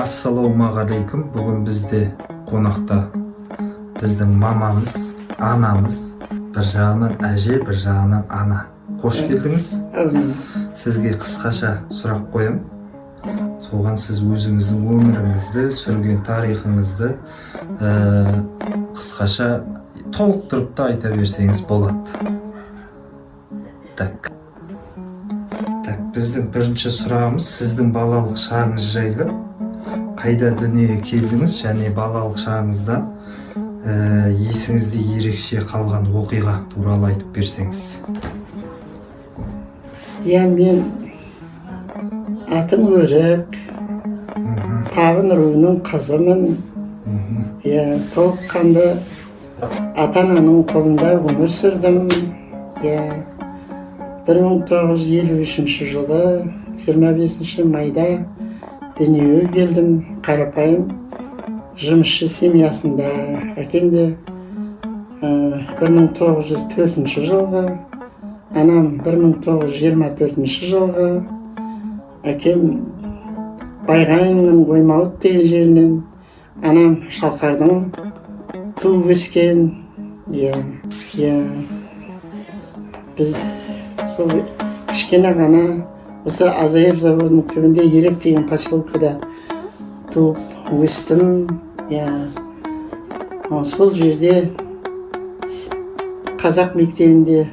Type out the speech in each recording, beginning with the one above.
Ассалаумағалейкум. Бүгін бізде қонақта біздің мамамыз, анамыз, бір жағынан әже, бір жағынан ана. Қош келдіңіз. Сізге қысқаша сұрақ қоям. Соған сіз өзіңіздің өміріңізді, сүрген тарихыңызды қысқаша толықтырып та айта берсеңіз болады. Так, біздің бірінші сұрағымыз сіздің балалық шағыңыз жайлы. Қайда дүниеге келдіңіз және балалық шағыңызда есіңізде ерекше қалған оқиға туралы айтып берсеңіз. Мен атым Өрік, Табын руының қызымын. Толыққанды ата-ананың қолында өмір сүрдім. 1953 жылы 25 майда дүниеге келдім. Қарапайым жұмысшы семьясында. Әкем де 1904 жылғы, анам 1924 жылғы. Әкем Байғайынның Оймауыт деген жерінен, анам Шалқардың туып өскен. Біз сол кішкене ғана осы Азаев заводының түбінде Елек деген поселкада туып өстім. Сол жерде қазақ мектебінде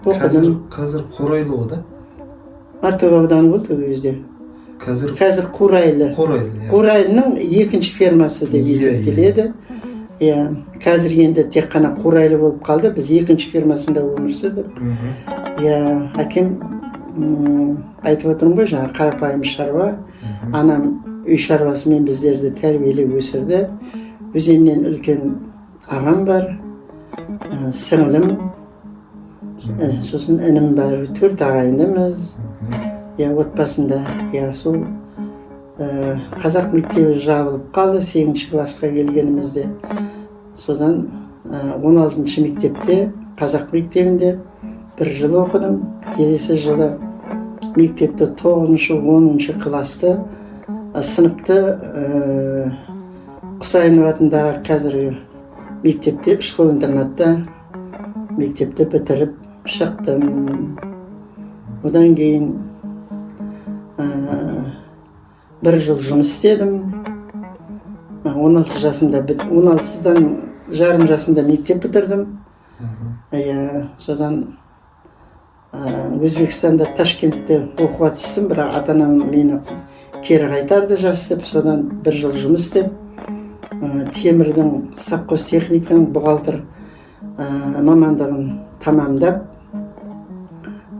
оқыдым. Қазір Қорайлы ғой да? Мартөбе ауданы болды ол кезде. Қазір Қурайлы. Қурайлының екінші фермасы деп есептеледі. Қазір енді тек қана Қурайлы болып қалды. Біз екінші фермасында өмір сүрдік. Әкем айтып отырмын ғой, жаңа қарапайым шаруа. Анам үй шаруасымен біздерді тәрбиелеп өсірді. Өзімнен үлкен ағам бар, сіңлім, сосын інім бар, 4 ағайындымыз. Отбасында сол қазақ мектебі жабылып қалды 8-ші классқа келгенімізде. Содан 16-шы мектепте, қазақ мектебінде 1 жыл оқыдым. Келесі жылы мектепті 9-шы, 10-шы класты сыныпты Құсайынов атындағы қазіргі мектепте, школ-интернатта мектепті бітіріп шықтым. Одан кейін 1 жыл жұмыс істедім. 16 жасымда 16-дан жарым жасымда мектеп бітірдім. Содан Өзбекстанда, Ташкентте оқуға түстім, бірақ ата-анам мені кері қайтарды жас деп. Содан 1 жыл жұмыс істеп, темірдің совхоз техниканың бухгалтер мамандығын тамамдап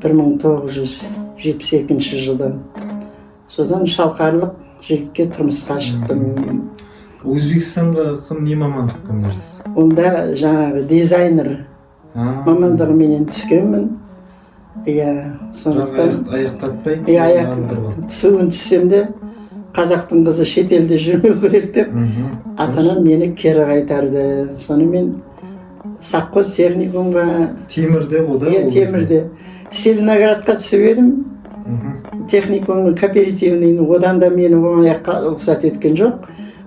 1972 жылдан содан шалқарлық жігітке тұрмысқа шықтым. Өзбекстанға не мамандықпен бардыңыз? Онда жаңағы дизайнер мамандығыменен түскенмін. Аяқтатпай түсуін түссем де қазақтың қызы шетелде жүрмеу керек деп ата-анам мені кері қайтарды. Сонымен совхоз техникумға, темірде ғой да? Темірде. Селиноградқа түсіп едім. Техникумның кооперативінен, одан да мені оңаяққа рұқсат еткен жоқ.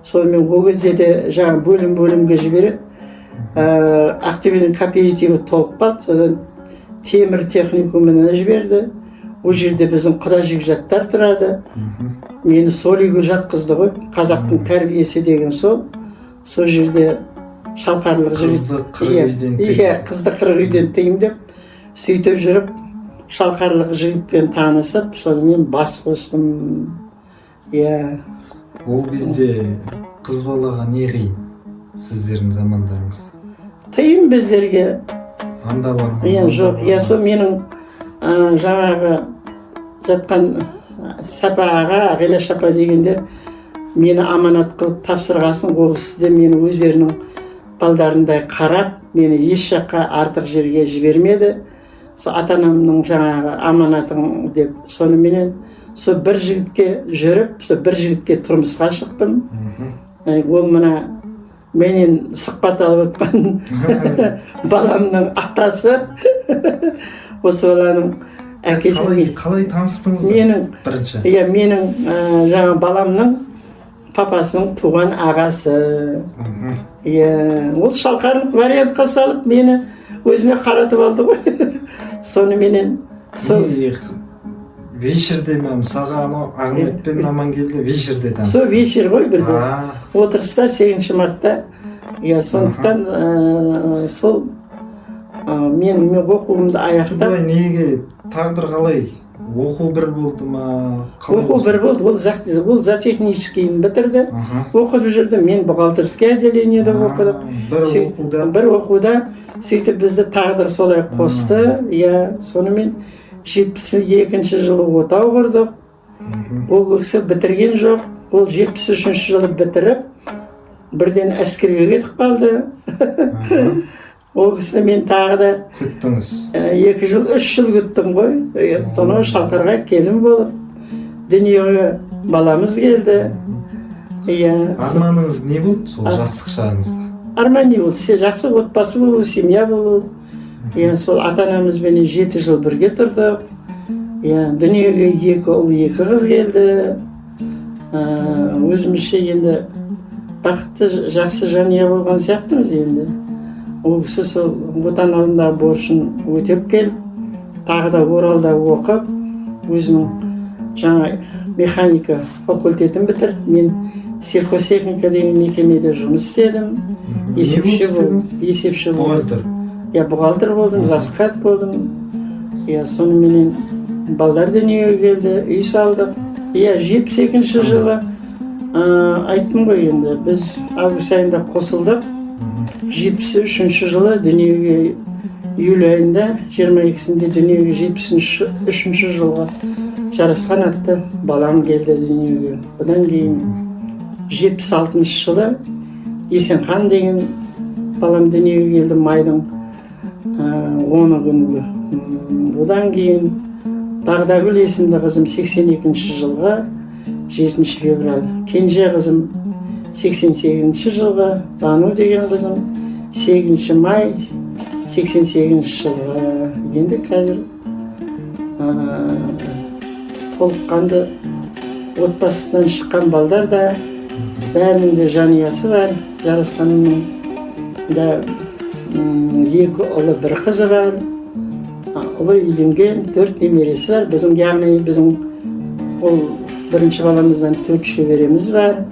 Сонымен ол кезде де жаңа бөлімге жібереді. Ақтөбенің кооперативі толып қалды. Содан темір техникумына жіберді. Ол жерде біздің құда жекжаттар тұрады. Мені сол үйге жатқызды ғой. Қазақтың тәрбиесі деген сол. Сол жерде шалқарлық қызды 40 үйден тыйым деп сөйтіп жүріп шалқарлық жігітпен танысып, сонымен бас қостым. Ол кезде қыз балаға не қиын сіздердің замандарыңыз? Тыйым біздерге. Анда бар ма? Жоқ, сол менің жаңағы жатқан Сапа аға, Ағила Шапа дегендер мені аманат қылып тапсырғасын, ол кісі де мені өздерінің балдарындай қарап, мені еш жаққа артық жерге жібермеді. Сол ата-анамның жаңағы аманатың деп, соныменен сол бір жігітке жүріп, сол бір жігітке тұрмысқа шықтым. Ол мына менен сұхбат алып отқан баламның атасы. Осы баланың әкесі. Қалай таныстыңыздар бірінші? Менің жаңа баламның папасының туған ағасы. Иә, ол шалқарын вариантқа салып мені өзіне қаратып алды ғой. Соныменен сол вечерде ме мысалға анау Ақниетпен Амангелді вечерде там. сол вечер ғой бірде отырыста 8 мартта. Иә, сондықтан сол мен оқуымды аяқтап. Бұлай неге тағдыр қалай? Оқу бір болды ма? Оқу бір болды, ол зоотехническийін бітірді. Оқып жүрді, мен бухгалтерский отделениеде оқыдық. Бір оқуда сөйтіп бізді тағдыр солай қосты. Иә, сонымен 72 жылы отау құрдық. Ол кісі бітірген жоқ. Ол 73 жылы бітіріп, бірден әскерге кетіп қалды. Ол кісіні мен тағы да күттіңіз. 2 жыл, 3 жыл күттім ғой. Сонау Шалқарға келін болып, дүниеге баламыз келді. Арманыңыз не болды сол жастық шағыңызда? Арман не болды? Жақсы отбасы болу, семья болу. Сол ата-анамызбен 7 жыл бірге тұрдық. Дүниеге 2 ұл, 2 қыз келді. Өзімізше енді бақытты, жақсы жанұя болған сияқтымыз енді. Ол кісі сол отан алдындағы борышын өтеп келіп, тағы да Оралда оқып, өзінің жаңа механика факультетін бітірді. Мен сельхозтехника деген мекемеде жұмыс істедім. Есепші болдым. Бухгалтер болдым, завскат болдым. Соныменен балдар дүниеге келді, үй салдық. 72 жылы айттым ғой енді, біз август айында қосылдық. 73 жылы дүниеге июль айында 22-сінде дүниеге 73 жылға жарасқан атты балам келді дүниеге. Одан кейін 76 жылы Есенхан деген балам дүниеге келді майдың 10 күнгі. Одан кейін Бағдагүл есімді қызым 82 жылға 7 февраль. Кенже қызым 88 жылға, Бану деген қызым 8 май 88 жылға. Енді қазір толыққанды отбасынан шыққан балдар да, бәрінің де жанұясы бар. Жарасқанымның да 2 ұлы, 1 қызы бар. Ұлы үйленген, 4 немересі бар. Яғни біздің ол бірінші баламыздан 4 шөбереміз бар.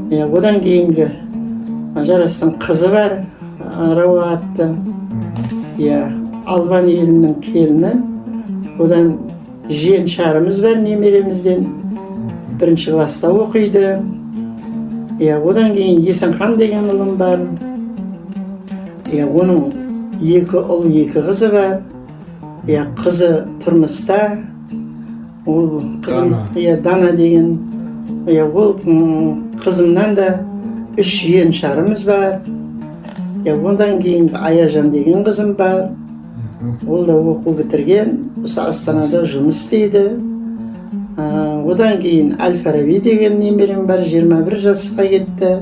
Одан кейінгі жарастың қызы бар, Рауа атты. Албан елінің келіні. Одан жиен шарымыз бар немеремізден. 1 класста оқиды. Одан кейін Есенхан деген ұлым бар. Оның 2 ұл, 2 қызы бар. Қызы тұрмыста. Дана деген. Ол қызымнан да 3 жиен шарымыз бар. Одан кейін Аяжан деген қызым бар. Ол да оқу бітірген, осы Астанада жұмыс істейді. Одан кейін Әл-Фараби деген немерем бар, 21 жасқа кетті.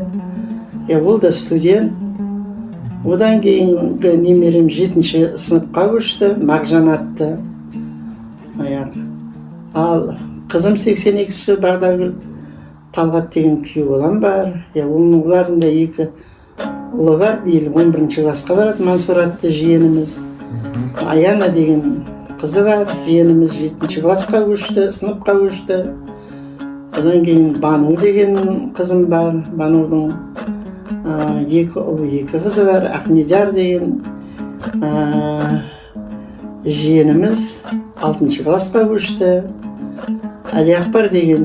Ол да студент. Одан кейін немерем 7-ші сыныпқа көшті, Мағжан атты. Ал қызым 82-ші Бағдагүл Талғат деген күйеу балам бар. Олардың да 2 ұлы бар, биыл 11-ші классқа барады, Мансұр атты жиеніміз. Аяна деген қызы бар, жиеніміз 7-ші классқа көшті, сыныпқа көшті. Одан кейін Бану деген қызым бар, Банудың 2 ұлы, 2 қызы бар. Ақнедяр деген жиеніміз 6-ші классқа көшті. Әлиақбар деген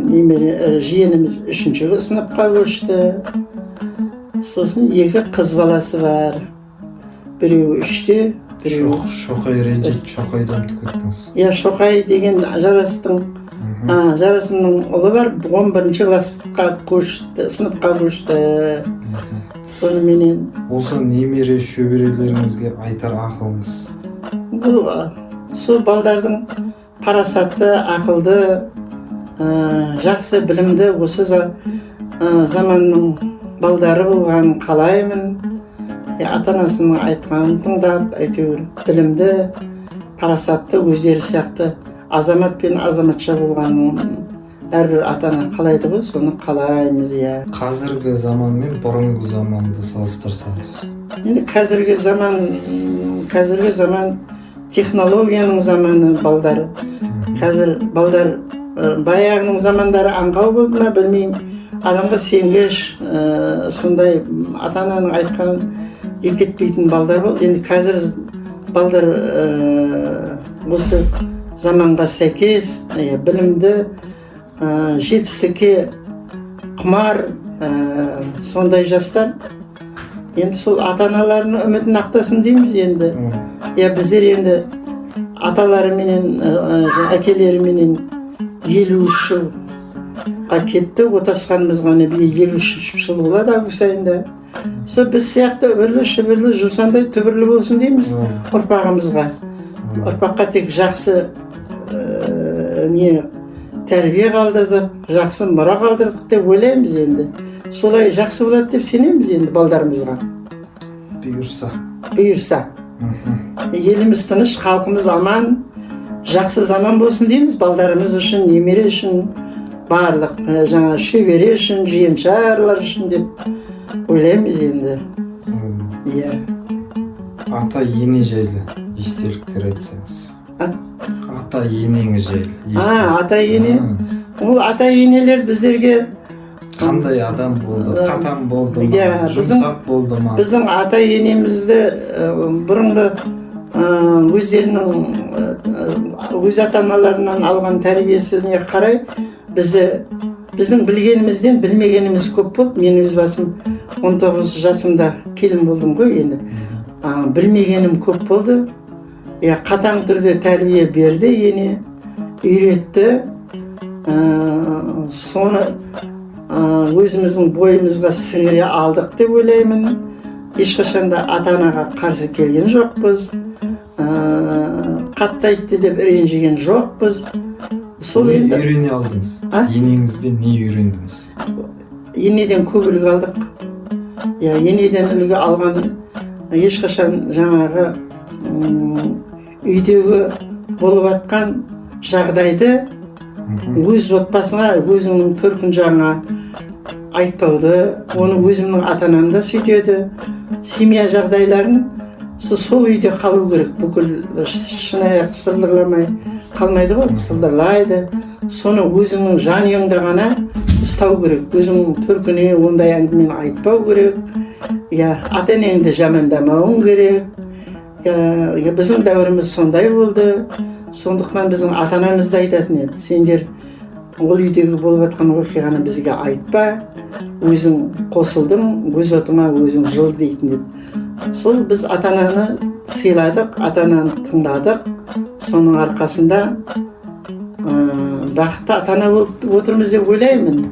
жиеніміз 3-ші сыныпқа көшті. Сосын 2 қыз баласы бар. Біреуі 3-те, біреуі... Шоқай ренжет, Шоқайды ұмытып кеттіңіз. Шоқай деген жарасымның ұлы бар, 11-ші сыныпқа көшті. Соныменен... Осы немере шөберелеріңізге айтар ақылыңыз? Сол балдардың парасатты, ақылды, жақсы білімді осы заманның балдары болған қалаймын. Ата-анасының айтқанын тыңдап, әйтеуір білімді, парасатты, өздері сияқты азамат пен азаматша болғанын әрбір ата ана қалайды ғой, соны қалаймыз. Иә. Қазіргі заман мен бұрынғы заманды салыстырсаңыз. Енді қазіргі заман технологияның заманы балдар. Қазір балдар баяғының замандары аңғау болды ма білмеймін. Адамға сенгіш, сондай ата-ананың айтқанын екетпейтін балдар болды. Енді қазір балдар осы заманға сәйкес білімді, жетістікке құмар, сондай жастар. Енді сол ата-аналарының үмітін ақтасын дейміз енді. Біздер енді аталарыменен, әкелеріменен 53 жылға кетті, отасқанымызға биыл 53 жыл болады август айында. Сол біз сияқты үбірлі жусандай түбірлі болсын дейміз ұрпағымызға. Ұрпаққа тек жақсы тәрбие қалдырдық, жақсы мұра қалдырдық деп ойлаймыз енді. Солай жақсы болады деп сенеміз енді балдарымызға. Бұйырса. Еліміз тыныш, халқымыз аман, жақсы заман болсын дейміз балдарымыз үшін, немере үшін, барлық шөбере үшін, жиеншарлар үшін деп ойлаймыз енді. Ата ене жайлы естеліктер айтсаңыз. Ата енеңіз жайлы. Ата ене. Ол ата енелер біздерге қандай адам болды, қатаң болды ма, жұмсақ болды ма? Біздің ата енемізді бұрынғы өз ата-аналарынан алған тәрбиесіне қарай біздің білгенімізден білмегеніміз көп болды. Мен өз басым 19 жасымда келін болдым ғой енді. Білмегенім көп болды. Қатаң түрде тәрбие берді, ене үйретті. Соны өзіміздің бойымызға сіңіре алдық деп ойлаймын. Ешқашанда ата-анаға қарсы келген жоқпыз. Қатты айтты деп ренжіген жоқпыз. Не үйрене алдыңыз? Енеңізден не үйрендіңіз? Енеден көп үлгі алдық. Енеден үлгі алған ешқашан жаңағы үйдегі болып жатқан жағдайды өз отбасыңа, өзіңнің төркін жағыңа айтпауды, оны өзімнің ата-анам да сөйтеді. Семья жағдайларын сол үйде қалу керек. Бүкіл шынаяқ сылдырламай қалмайды ғой, сылдырлайды. Соны өзіңнің жанұяңда ғана ұстау керек. Өзіңнің төркіне ондай әңгімені айтпау керек. Ата-енеңді жамандамауың керек. Біздің дәуіріміз сондай болды. Сондықтан біздің ата-анамыз да айтатын еді: сендер ол үйдегі болып жатқан оқиғаны бізге айтпа, өзің қосылдың, өз отыңа өзің жыл дейтін деп. Сол біз ата-ананы сыйладық, ата-ананы тыңдадық. Соның арқасында бақытты ата-ана болып отырмыз деп ойлаймын.